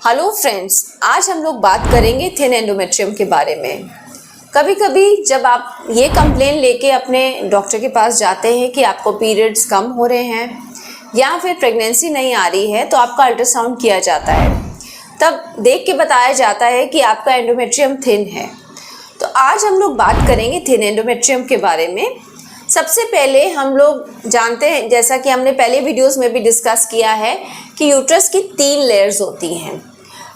Hello friends, आज हम लोग बात करेंगे थिन एंडोमेट्रियम के बारे में। कभी कभी जब आप ये कंप्लेन लेके अपने डॉक्टर के पास जाते हैं कि आपको पीरियड्स कम हो रहे हैं या फिर प्रेगनेंसी नहीं आ रही है, तो आपका अल्ट्रासाउंड किया जाता है। तब देख के बताया जाता है कि आपका एंडोमेट्रियम थिन है। तो आज हम लोग बात करेंगे थिन एंडोमेट्रियम के बारे में। सबसे पहले हम लोग जानते हैं, जैसा कि हमने पहले वीडियोस में भी डिस्कस किया है, कि यूट्रस की 3 लेयर्स होती हैं।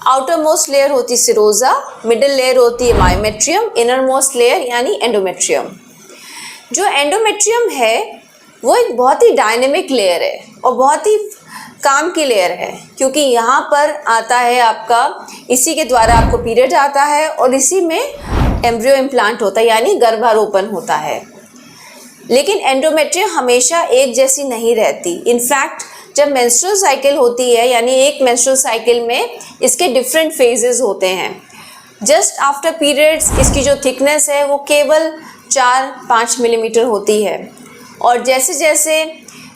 आउटर मोस्ट लेयर होती है सिरोजा, मिडिल लेयर होती है मायोमेट्रियम, इनर मोस्ट लेयर यानी एंडोमेट्रियम। जो एंडोमेट्रियम है वो एक बहुत ही डायनेमिक लेयर है और बहुत ही काम की लेयर है, क्योंकि यहाँ पर आता है आपका, इसी के द्वारा आपको पीरियड आता है और इसी में एम्ब्रियो इम्प्लांट होता है यानी गर्भारोपण होता है। लेकिन एंडोमेट्रियम हमेशा एक जैसी नहीं रहती। इनफैक्ट जब मेंस्ट्रुअल साइकिल होती है, यानी एक मेंस्ट्रुअल साइकिल में इसके डिफरेंट फेजेस होते हैं। जस्ट आफ्टर पीरियड्स इसकी जो थिकनेस है वो केवल 4-5 मिलीमीटर होती है, और जैसे जैसे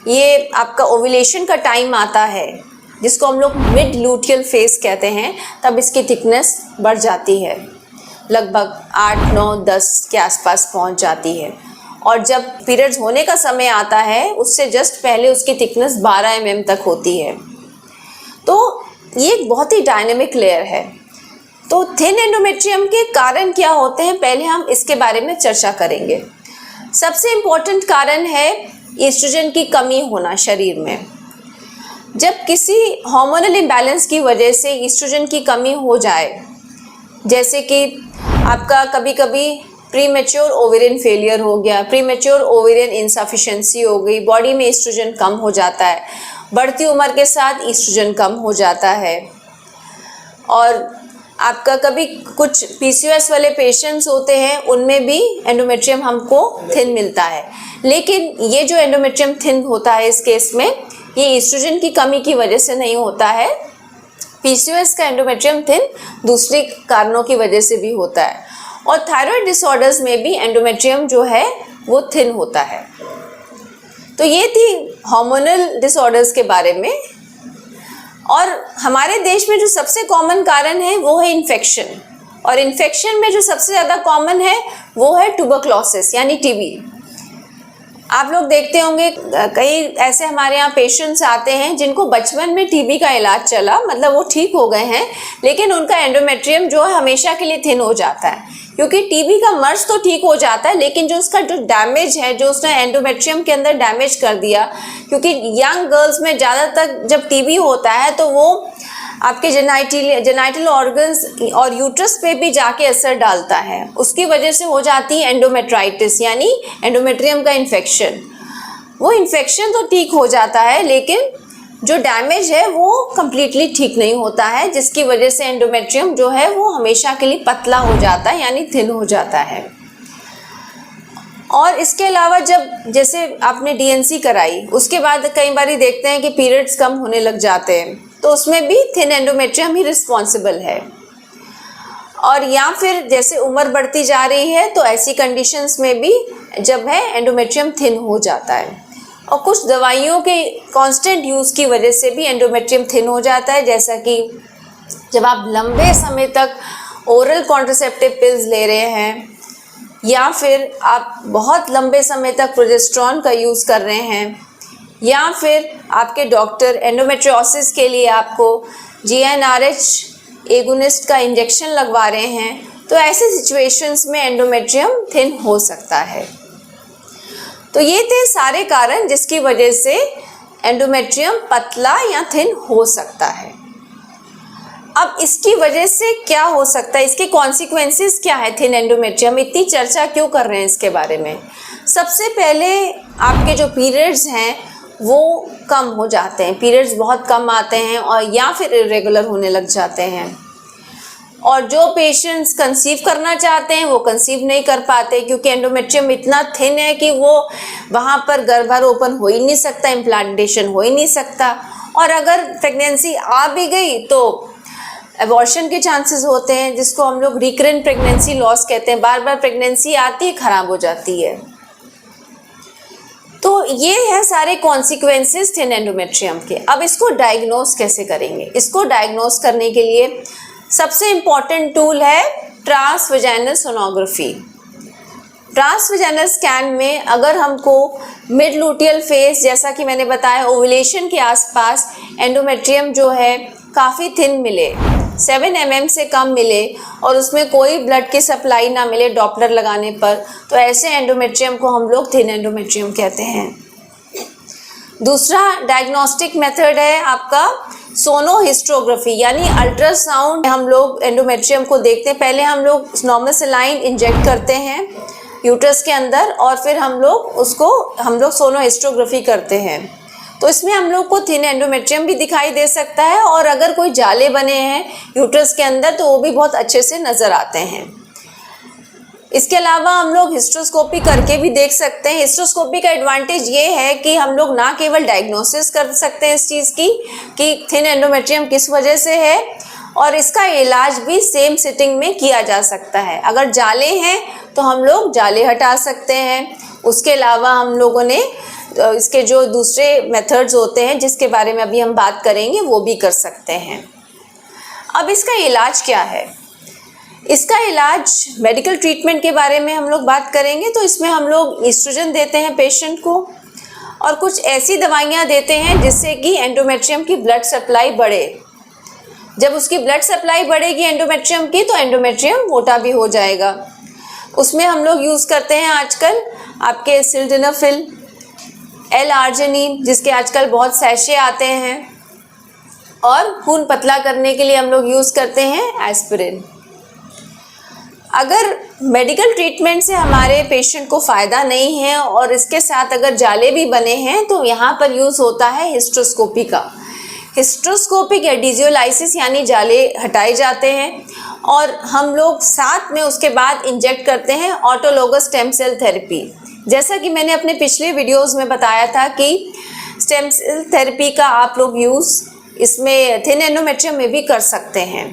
ये आपका ओव्यूलेशन का टाइम आता है, जिसको हम लोग मिड लूटियल फेज कहते हैं, तब इसकी थिकनेस बढ़ जाती है, लगभग 8, 9, 10 के आसपास पहुंच जाती है। और जब पीरियड्स होने का समय आता है, उससे जस्ट पहले उसकी थिकनेस 12 mm तक होती है। तो ये एक बहुत ही डायनेमिक लेयर है। तो थिन एंडोमेट्रियम के कारण क्या होते हैं, पहले हम इसके बारे में चर्चा करेंगे। सबसे इम्पोर्टेंट कारण है एस्ट्रोजन की कमी होना शरीर में। जब किसी हार्मोनल इम्बैलेंस की वजह से एस्ट्रोजन की कमी हो जाए, जैसे कि आपका कभी कभी प्रीमेच्योर ओवेरियन फेलियर हो गया, प्रीमेच्योर ओवेरियन इनसफिशिएंसी हो गई, बॉडी में एस्ट्रोजन कम हो जाता है, बढ़ती उम्र के साथ एस्ट्रोजन कम हो जाता है, और आपका कभी कुछ पीसीओएस वाले पेशेंट्स होते हैं, उनमें भी एंडोमेट्रियम हमको थिन मिलता है। लेकिन ये जो एंडोमेट्रियम थिन होता है इस केस में, ये एस्ट्रोजन की कमी की वजह से नहीं होता है। पीसीओएस का एंडोमेट्रियम थिन दूसरे कारणों की वजह से भी होता है। और थायराइड डिसऑर्डर्स में भी एंडोमेट्रियम जो है वो थिन होता है। तो ये थी हार्मोनल डिसऑर्डर्स के बारे में। और हमारे देश में जो सबसे कॉमन कारण है वो है इन्फेक्शन, और इन्फेक्शन में जो सबसे ज़्यादा कॉमन है वो है ट्यूबरक्लोसिस यानी टीबी। आप लोग देखते होंगे कई ऐसे हमारे यहाँ पेशेंट्स आते हैं जिनको बचपन में टीबी का इलाज चला, मतलब वो ठीक हो गए हैं, लेकिन उनका एंडोमेट्रियम जो है हमेशा के लिए थिन हो जाता है। क्योंकि टीबी का मर्ज तो ठीक हो जाता है, लेकिन जो उसका जो डैमेज है, जो उसने एंडोमेट्रियम के अंदर डैमेज कर दिया, क्योंकि यंग गर्ल्स में ज़्यादातर जब टीबी होता है तो वो आपके जेनाइटल ऑर्गन्स और यूट्रस पे भी जाके असर डालता है। उसकी वजह से हो जाती है एंडोमेट्राइटिस यानी एंडोमेट्रियम का इन्फेक्शन। वो इन्फेक्शन तो ठीक हो जाता है, लेकिन जो डैमेज है वो कम्प्लीटली ठीक नहीं होता है, जिसकी वजह से एंडोमेट्रियम जो है वो हमेशा के लिए पतला हो जाता है यानी थिन हो जाता है। और इसके अलावा जब जैसे आपने डीएनसी कराई, उसके बाद कई बार देखते हैं कि पीरियड्स कम होने लग जाते हैं, तो उसमें भी थिन एंडोमेट्रियम ही रिस्पॉन्सिबल है। और या फिर जैसे उम्र बढ़ती जा रही है, तो ऐसी कंडीशंस में भी जब है एंडोमेट्रियम थिन हो जाता है। और कुछ दवाइयों के कांस्टेंट यूज़ की वजह से भी एंडोमेट्रियम थिन हो जाता है, जैसा कि जब आप लंबे समय तक ओरल कॉन्ट्रासेप्टिव पिल्स ले रहे हैं, या फिर आप बहुत लंबे समय तक प्रोजेस्टेरॉन का यूज़ कर रहे हैं, या फिर आपके डॉक्टर एंडोमेट्रियोसिस के लिए आपको GnRH एगोनिस्ट का इंजेक्शन लगवा रहे हैं, तो ऐसे सिचुएशंस में एंडोमेट्रियम थिन हो सकता है। तो ये थे सारे कारण जिसकी वजह से एंडोमेट्रियम पतला या थिन हो सकता है। अब इसकी वजह से क्या हो सकता है, इसके कॉन्सिक्वेंसेस क्या है, थिन एंडोमेट्रियम इतनी चर्चा क्यों कर रहे हैं इसके बारे में। सबसे पहले आपके जो पीरियड्स हैं वो कम हो जाते हैं, पीरियड्स बहुत कम आते हैं और या फिर इरेगुलर होने लग जाते हैं। और जो पेशेंट्स कंसीव करना चाहते हैं वो कंसीव नहीं कर पाते, क्योंकि एंडोमेट्रियम इतना थिन है कि वो वहाँ पर गर्भारोपण हो ही नहीं सकता, इम्प्लांटेशन हो ही नहीं सकता। और अगर प्रेगनेंसी आ भी गई तो एबॉर्शन के चांसेस होते हैं, जिसको हम लोग रिकरेंट प्रेगनेंसी लॉस कहते हैं। बार बार प्रेगनेंसी आती है, ख़राब हो जाती है। तो ये है सारे कॉन्सिक्वेंसेस थिन एंडोमेट्रियम के। अब इसको डायग्नोस कैसे करेंगे? इसको डायग्नोस करने के लिए सबसे इम्पॉर्टेंट टूल है ट्रांसवेजाइनल सोनोग्राफी। ट्रांसवेजाइनल स्कैन में अगर हमको मिड लूटियल फेस, जैसा कि मैंने बताया ओवुलेशन के आसपास एंडोमेट्रियम जो है काफ़ी थिन मिले, 7 mm से कम मिले और उसमें कोई ब्लड की सप्लाई ना मिले डॉपलर लगाने पर, तो ऐसे एंडोमेट्रियम को हम लोग थिन एंडोमेट्रियम कहते हैं। दूसरा डायग्नोस्टिक मेथड है आपका सोनोहिस्टोग्राफी, यानी अल्ट्रासाउंड। हम लोग एंडोमेट्रियम को देखते हैं, पहले हम लोग नॉर्मल सलाइन इंजेक्ट करते हैं यूट्रस के अंदर और फिर हम लोग सोनोहिस्टोग्राफी करते हैं। तो इसमें हम लोग को थिन एंडोमेट्रियम भी दिखाई दे सकता है और अगर कोई जाले बने हैं यूट्रस के अंदर तो वो भी बहुत अच्छे से नज़र आते हैं। इसके अलावा हम लोग हिस्ट्रोस्कोपी करके भी देख सकते हैं। हिस्ट्रोस्कोपी का एडवांटेज ये है कि हम लोग ना केवल डायग्नोसिस कर सकते हैं इस चीज़ की कि थिन एंडोमेट्रियम किस वजह से है, और इसका इलाज भी सेम सिटिंग में किया जा सकता है। अगर जाले हैं तो हम लोग जाले हटा सकते हैं। उसके अलावा हम लोगों ने इसके जो दूसरे मेथड्स होते हैं जिसके बारे में अभी हम बात करेंगे वो भी कर सकते हैं। अब इसका इलाज क्या है? इसका इलाज मेडिकल ट्रीटमेंट के बारे में हम लोग बात करेंगे। तो इसमें हम लोग एस्ट्रोजन देते हैं पेशेंट को और कुछ ऐसी दवाइयाँ देते हैं जिससे कि एंडोमेट्रियम की ब्लड सप्लाई बढ़े। जब उसकी ब्लड सप्लाई बढ़ेगी एंडोमेट्रियम की तो एंडोमेट्रियम मोटा भी हो जाएगा। उसमें हम लोग यूज़ करते हैं आजकल आपके सिल्डेनाफिल, एल-आर्जिनिन, जिसके आजकल बहुत सैशे आते हैं, और खून पतला करने के लिए हम लोग यूज़ करते हैं एस्पिरिन। अगर मेडिकल ट्रीटमेंट से हमारे पेशेंट को फ़ायदा नहीं है और इसके साथ अगर जाले भी बने हैं तो यहाँ पर यूज़ होता है हिस्ट्रोस्कोपी का। हिस्ट्रोस्कोपिक एडिजियोलाइसिस यानी जाले हटाए जाते हैं और हम लोग साथ में उसके बाद इंजेक्ट करते हैं ऑटोलोगस स्टेम सेल थेरेपी। जैसा कि मैंने अपने पिछले वीडियोस में बताया था कि स्टेम सेल थेरेपी का आप लोग यूज़ इसमें थिन एंडोमेट्रियम में भी कर सकते हैं।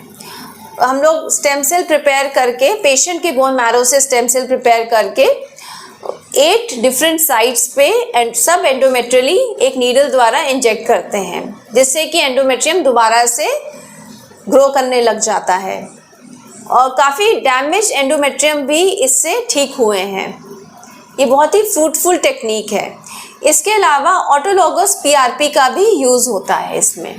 हम लोग स्टेम सेल प्रिपेयर करके पेशेंट के बोन मैरो से स्टेम सेल प्रिपेयर करके 8 डिफरेंट साइट्स पे एंड सब एंडोमेट्रियली एक नीडल द्वारा इंजेक्ट करते हैं, जिससे कि एंडोमेट्रियम दोबारा से ग्रो करने लग जाता है और काफ़ी डैमेज एंडोमेट्रियम भी इससे ठीक हुए हैं। ये बहुत ही फ्रूटफुल टेक्निक है। इसके अलावा ऑटोलोगस पीआरपी का भी यूज़ होता है इसमें।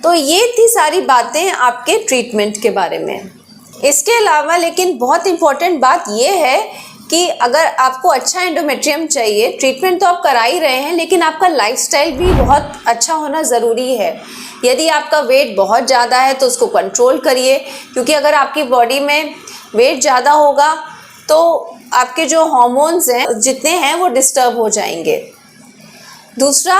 तो ये थी सारी बातें आपके ट्रीटमेंट के बारे में। इसके अलावा लेकिन बहुत इम्पॉर्टेंट बात ये है कि अगर आपको अच्छा एंडोमेट्रियम चाहिए, ट्रीटमेंट तो आप करा ही रहे हैं, लेकिन आपका लाइफस्टाइल भी बहुत अच्छा होना ज़रूरी है। यदि आपका वेट बहुत ज़्यादा है तो उसको कंट्रोल करिए, क्योंकि अगर आपकी बॉडी में वेट ज़्यादा होगा तो आपके जो हार्मोन्स हैं जितने हैं वो डिस्टर्ब हो जाएंगे। दूसरा,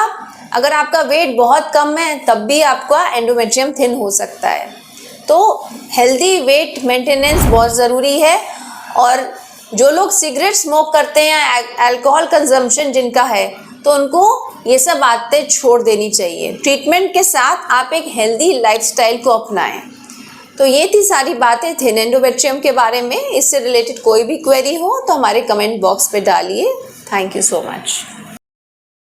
अगर आपका वेट बहुत कम है तब भी आपका एंडोमेट्रियम थिन हो सकता है। तो हेल्दी वेट मेंटेनेंस बहुत ज़रूरी है। और जो लोग सिगरेट स्मोक करते हैं, अल्कोहल कंजम्पशन जिनका है, तो उनको ये सब आदतें छोड़ देनी चाहिए। ट्रीटमेंट के साथ आप एक हेल्दी लाइफस्टाइल को अपनाएं। तो ये थी सारी बातें थिन एंडोमेट्रियम के बारे में। इससे रिलेटेड कोई भी क्वेरी हो तो हमारे कमेंट बॉक्स पे डालिए। Thank you so much.